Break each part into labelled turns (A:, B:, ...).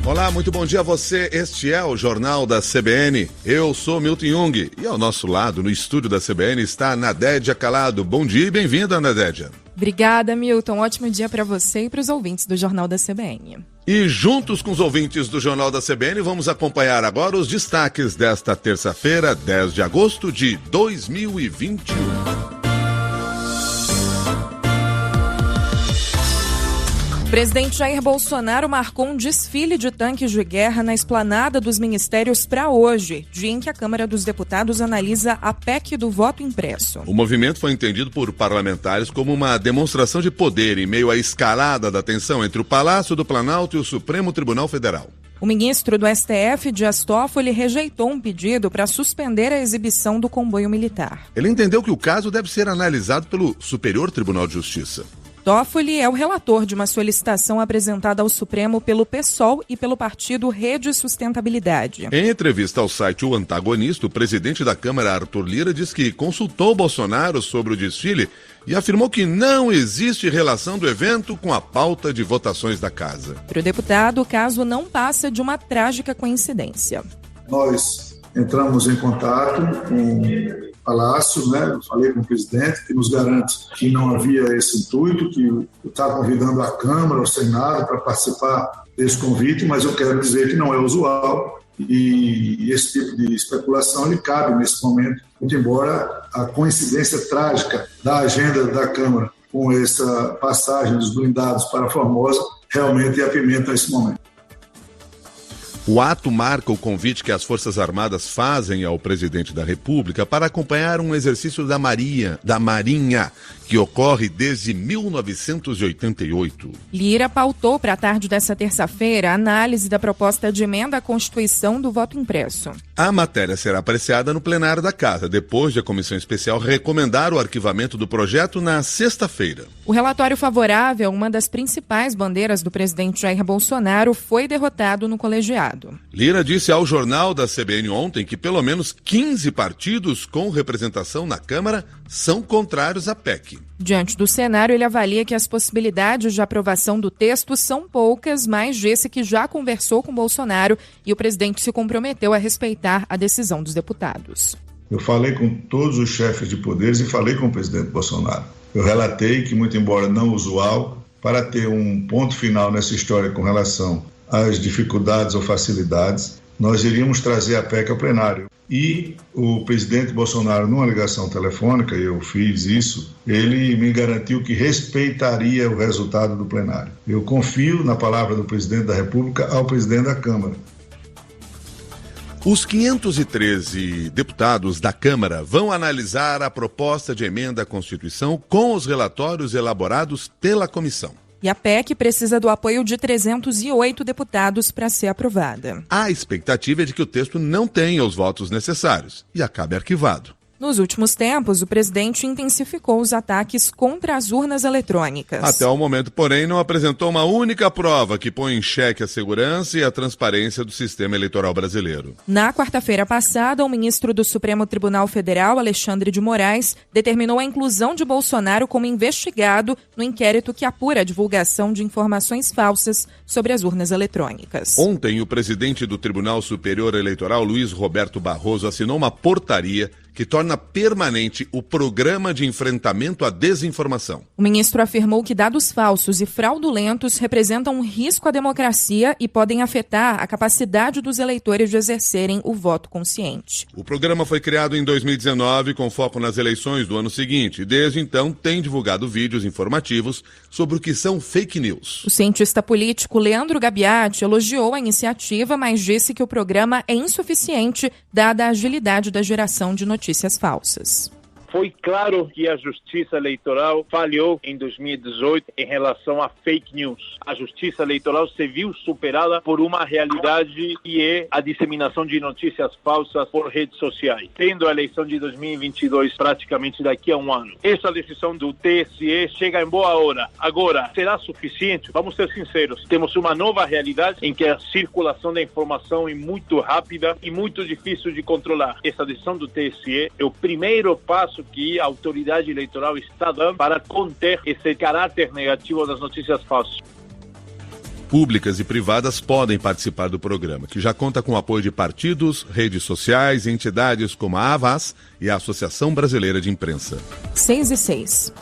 A: Olá, muito bom dia a você. Este é o Jornal da CBN. Eu sou Milton Jung e ao nosso lado, no estúdio da CBN, está Nadédia Calado. Bom dia e bem-vinda, Nadédia.
B: Obrigada, Milton. Ótimo dia para você e para os ouvintes do Jornal da CBN.
A: E juntos com os ouvintes do Jornal da CBN, vamos acompanhar agora os destaques desta terça-feira, 10 de agosto de 2021.
B: O presidente Jair Bolsonaro marcou um desfile de tanques de guerra na esplanada dos ministérios para hoje, dia em que a Câmara dos Deputados analisa a PEC do voto impresso.
A: O movimento foi entendido por parlamentares como uma demonstração de poder em meio à escalada da tensão entre o Palácio do Planalto e o Supremo Tribunal Federal.
B: O ministro do STF, Dias Toffoli, rejeitou um pedido para suspender a exibição do comboio militar.
A: Ele entendeu que o caso deve ser analisado pelo Superior Tribunal de Justiça.
B: Toffoli é o relator de uma solicitação apresentada ao Supremo pelo PSOL e pelo partido Rede Sustentabilidade.
A: Em entrevista ao site O Antagonista, o presidente da Câmara, Arthur Lira, diz que consultou Bolsonaro sobre o desfile e afirmou que não existe relação do evento com a pauta de votações da casa.
B: Para o deputado, o caso não passa de uma trágica coincidência.
C: Nós entramos em contato com o Palácio, eu falei com o presidente, que nos garante que não havia esse intuito, que está convidando a Câmara, o Senado, para participar desse convite, mas eu quero dizer que não é usual e esse tipo de especulação ele cabe nesse momento, muito embora a coincidência trágica da agenda da Câmara com essa passagem dos blindados para Formosa realmente apimenta esse momento.
A: O ato marca o convite que as Forças Armadas fazem ao presidente da República para acompanhar um exercício da Marinha, que ocorre desde 1988.
B: Lira pautou para a tarde dessa terça-feira a análise da proposta de emenda à Constituição do voto impresso.
A: A matéria será apreciada no plenário da Casa, depois de a Comissão Especial recomendar o arquivamento do projeto na sexta-feira.
B: O relatório favorável, uma das principais bandeiras do presidente Jair Bolsonaro, foi derrotado no colegiado.
A: Lira disse ao Jornal da CBN ontem que pelo menos 15 partidos com representação na Câmara são contrários à PEC.
B: Diante do cenário, ele avalia que as possibilidades de aprovação do texto são poucas, mas disse que já conversou com Bolsonaro e o presidente se comprometeu a respeitar a decisão dos deputados.
C: Eu falei com todos os chefes de poderes e falei com o presidente Bolsonaro. Eu relatei que, muito embora não usual, para ter um ponto final nessa história com relação às dificuldades ou facilidades, nós iríamos trazer a PEC ao plenário. E o presidente Bolsonaro, numa ligação telefônica, e eu fiz isso, ele me garantiu que respeitaria o resultado do plenário. Eu confio na palavra do presidente da República ao presidente da Câmara.
A: Os 513 deputados da Câmara vão analisar a proposta de emenda à Constituição com os relatórios elaborados pela comissão.
B: E a PEC precisa do apoio de 308 deputados para ser aprovada.
A: A expectativa é de que o texto não tenha os votos necessários e acabe arquivado.
B: Nos últimos tempos, o presidente intensificou os ataques contra as urnas eletrônicas.
A: Até o momento, porém, não apresentou uma única prova que põe em xeque a segurança e a transparência do sistema eleitoral brasileiro.
B: Na quarta-feira passada, o ministro do Supremo Tribunal Federal, Alexandre de Moraes, determinou a inclusão de Bolsonaro como investigado no inquérito que apura a divulgação de informações falsas sobre as urnas eletrônicas.
A: Ontem, o presidente do Tribunal Superior Eleitoral, Luiz Roberto Barroso, assinou uma portaria que torna permanente o programa de enfrentamento à desinformação.
B: O ministro afirmou que dados falsos e fraudulentos representam um risco à democracia e podem afetar a capacidade dos eleitores de exercerem o voto consciente.
A: O programa foi criado em 2019 com foco nas eleições do ano seguinte e desde então tem divulgado vídeos informativos sobre o que são fake news.
B: O cientista político Leandro Gabiati elogiou a iniciativa, mas disse que o programa é insuficiente dada a agilidade da geração de notícias falsas.
D: Foi claro que a Justiça Eleitoral falhou em 2018 em relação a fake news. A Justiça Eleitoral se viu superada por uma realidade que é a disseminação de notícias falsas por redes sociais, tendo a eleição de 2022 praticamente daqui a um ano. Essa decisão do TSE chega em boa hora. Agora, será suficiente? Vamos ser sinceros, temos uma nova realidade em que a circulação da informação é muito rápida e muito difícil de controlar. Essa decisão do TSE é o primeiro passo que a autoridade eleitoral está dando para conter esse caráter negativo das notícias falsas.
A: públicas e privadas podem participar do programa, que já conta com o apoio de partidos, redes sociais e entidades como a Avas e a Associação Brasileira de Imprensa.
B: 6:06.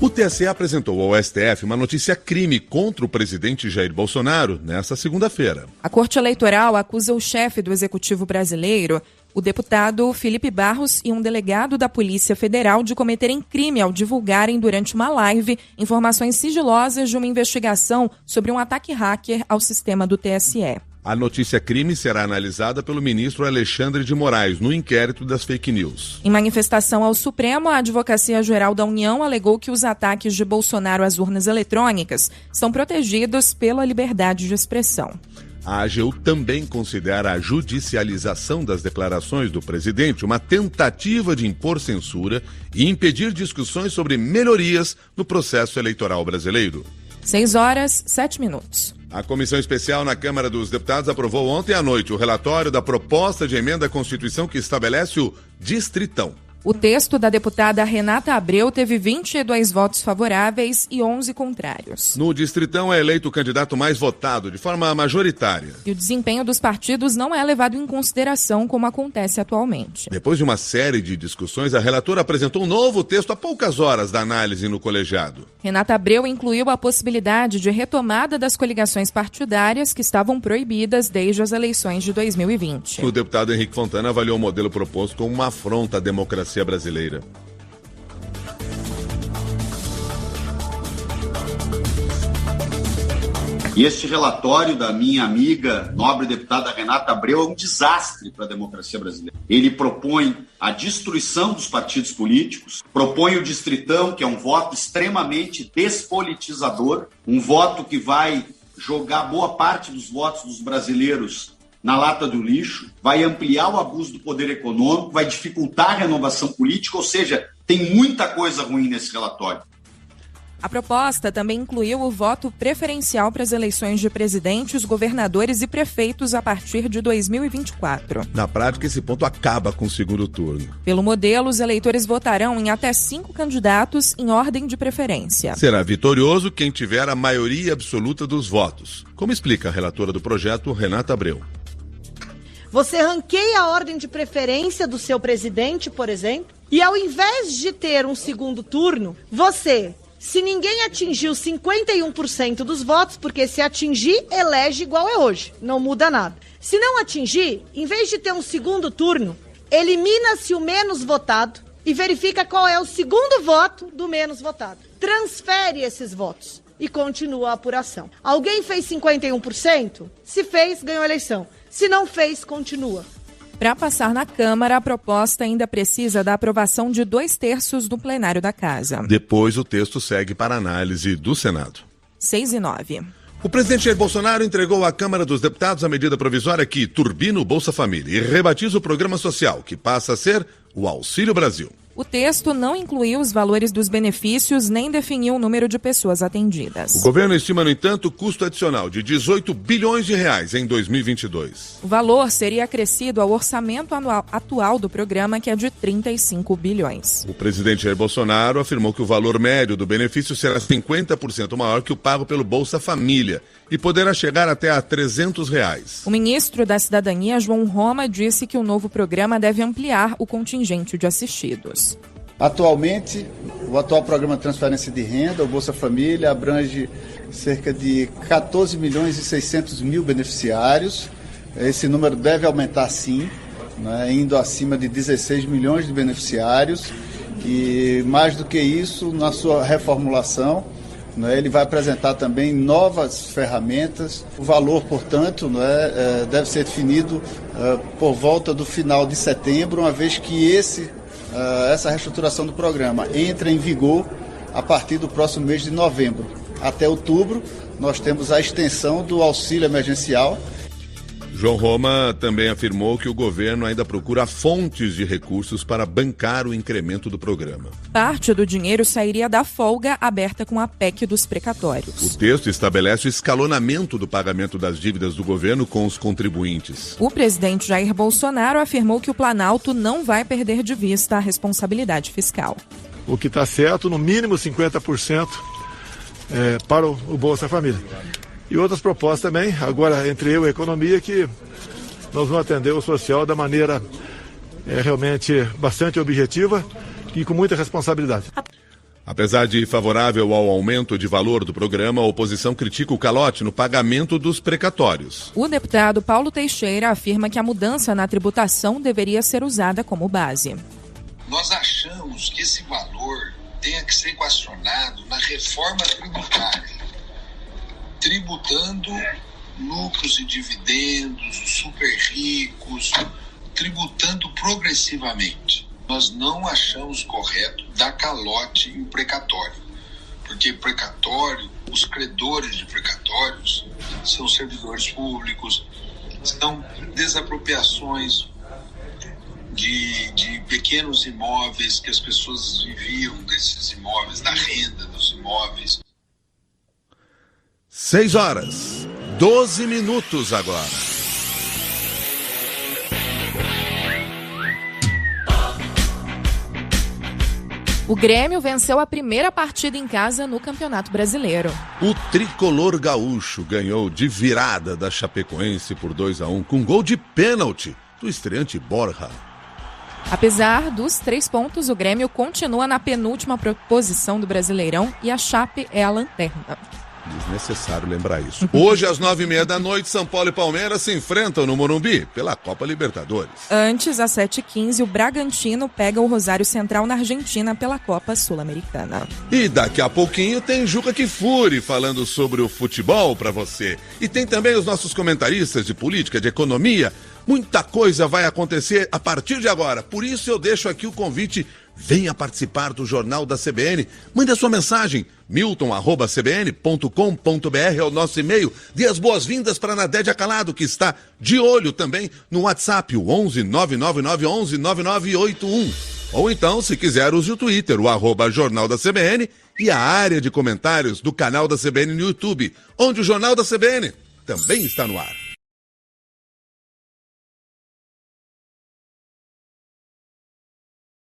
A: O TSE apresentou ao STF uma notícia crime contra o presidente Jair Bolsonaro nesta segunda-feira.
B: A Corte Eleitoral acusa o chefe do Executivo brasileiro, o deputado Felipe Barros, e um delegado da Polícia Federal de cometerem crime ao divulgarem durante uma live informações sigilosas de uma investigação sobre um ataque hacker ao sistema do TSE.
A: A notícia crime será analisada pelo ministro Alexandre de Moraes no inquérito das fake news.
B: Em manifestação ao Supremo, a Advocacia Geral da União alegou que os ataques de Bolsonaro às urnas eletrônicas são protegidos pela liberdade de expressão.
A: A AGU também considera a judicialização das declarações do presidente uma tentativa de impor censura e impedir discussões sobre melhorias no processo eleitoral brasileiro.
B: 6:07.
A: A Comissão Especial na Câmara dos Deputados aprovou ontem à noite o relatório da proposta de emenda à Constituição que estabelece o Distritão.
B: O texto da deputada Renata Abreu teve 22 votos favoráveis e 11 contrários.
A: No Distritão é eleito o candidato mais votado, de forma majoritária.
B: E o desempenho dos partidos não é levado em consideração como acontece atualmente.
A: Depois de uma série de discussões, a relatora apresentou um novo texto há poucas horas da análise no colegiado.
B: Renata Abreu incluiu a possibilidade de retomada das coligações partidárias que estavam proibidas desde as eleições de 2020.
A: O deputado Henrique Fontana avaliou o modelo proposto como uma afronta à democracia brasileira.
E: E este relatório da minha amiga, nobre deputada Renata Abreu, é um desastre para a democracia brasileira. Ele propõe a destruição dos partidos políticos, propõe o distritão, que é um voto extremamente despolitizador, um voto que vai jogar boa parte dos votos dos brasileiros na lata do lixo, vai ampliar o abuso do poder econômico, vai dificultar a renovação política, ou seja, tem muita coisa ruim nesse relatório.
B: A proposta também incluiu o voto preferencial para as eleições de presidentes, governadores e prefeitos a partir de 2024.
A: Na prática, esse ponto acaba com o segundo turno.
B: Pelo modelo, os eleitores votarão em até 5 candidatos em ordem de preferência.
A: Será vitorioso quem tiver a maioria absoluta dos votos, como explica a relatora do projeto, Renata Abreu.
F: Você ranqueia a ordem de preferência do seu presidente, por exemplo, e ao invés de ter um segundo turno, você, se ninguém atingiu 51% dos votos, porque se atingir, elege igual é hoje, não muda nada. Se não atingir, em vez de ter um segundo turno, elimina-se o menos votado e verifica qual é o segundo voto do menos votado. Transfere esses votos e continua a apuração. Alguém fez 51%? Se fez, ganhou a eleição. Se não fez, continua.
B: Para passar na Câmara, a proposta ainda precisa da aprovação de 2/3 do plenário da Casa.
A: Depois, o texto segue para análise do Senado.
B: 6:09.
A: O presidente Jair Bolsonaro entregou à Câmara dos Deputados a medida provisória que turbina o Bolsa Família e rebatiza o programa social, que passa a ser o Auxílio Brasil.
B: O texto não incluiu os valores dos benefícios nem definiu o número de pessoas atendidas.
A: O governo estima, no entanto, o custo adicional de 18 bilhões de reais em 2022.
B: O valor seria acrescido ao orçamento anual atual do programa, que é de 35 bilhões.
A: O presidente Jair Bolsonaro afirmou que o valor médio do benefício será 50% maior que o pago pelo Bolsa Família e poderá chegar até a R$300.
B: O ministro da Cidadania, João Roma, disse que o novo programa deve ampliar o contingente de assistidos.
G: Atualmente, o atual programa de transferência de renda, o Bolsa Família, abrange cerca de 14 milhões e 600 mil beneficiários. Esse número deve aumentar sim, né, indo acima de 16 milhões de beneficiários. E mais do que isso, na sua reformulação, né, ele vai apresentar também novas ferramentas. O valor, portanto, né, deve ser definido por volta do final de setembro, uma vez que essa reestruturação do programa entra em vigor a partir do próximo mês de novembro. Até outubro, nós temos a extensão do auxílio emergencial.
A: João Roma também afirmou que o governo ainda procura fontes de recursos para bancar o incremento do programa.
B: Parte do dinheiro sairia da folga aberta com a PEC dos precatórios.
A: O texto estabelece o escalonamento do pagamento das dívidas do governo com os contribuintes.
B: O presidente Jair Bolsonaro afirmou que o Planalto não vai perder de vista a responsabilidade fiscal.
H: O que está certo, no mínimo 50% para o Bolsa Família. e outras propostas também, agora entre eu e a economia, que nós vamos atender o social da maneira realmente bastante objetiva e com muita responsabilidade.
A: Apesar de favorável ao aumento de valor do programa, a oposição critica o calote no pagamento dos precatórios.
B: O deputado Paulo Teixeira afirma que a mudança na tributação deveria ser usada como base.
I: Nós achamos que esse valor tenha que ser equacionado na reforma tributária, tributando lucros e dividendos, os super ricos, tributando progressivamente. Nós não achamos correto dar calote em precatório, porque precatório, os credores de precatórios são servidores públicos, são desapropriações de pequenos imóveis que as pessoas viviam desses imóveis, da renda dos imóveis.
A: 6h12 agora.
B: O Grêmio venceu a primeira partida em casa no Campeonato Brasileiro.
A: O tricolor gaúcho ganhou de virada da Chapecoense por 2-1 com gol de pênalti do estreante Borja.
B: Apesar dos 3 pontos, o Grêmio continua na penúltima posição do Brasileirão e a Chape é a lanterna.
A: Desnecessário lembrar isso. Hoje, às 9h30 da noite, São Paulo e Palmeiras se enfrentam no Morumbi pela Copa Libertadores.
B: Antes, às 7h15, o Bragantino pega o Rosário Central na Argentina pela Copa Sul-Americana.
A: E daqui a pouquinho tem Juca Kfouri falando sobre o futebol para você. E tem também os nossos comentaristas de política, de economia. Muita coisa vai acontecer a partir de agora. Por isso eu deixo aqui o convite. Venha participar do Jornal da CBN. Mande a sua mensagem. milton@cbn.com.br é o nosso e-mail. Dê as boas-vindas para Nadédia Calado, que está de olho também no WhatsApp, o 11 99911 9981. Ou então, se quiser, use o Twitter, o @Jornal da CBN e a área de comentários do canal da CBN no YouTube, onde o Jornal da CBN também está no ar.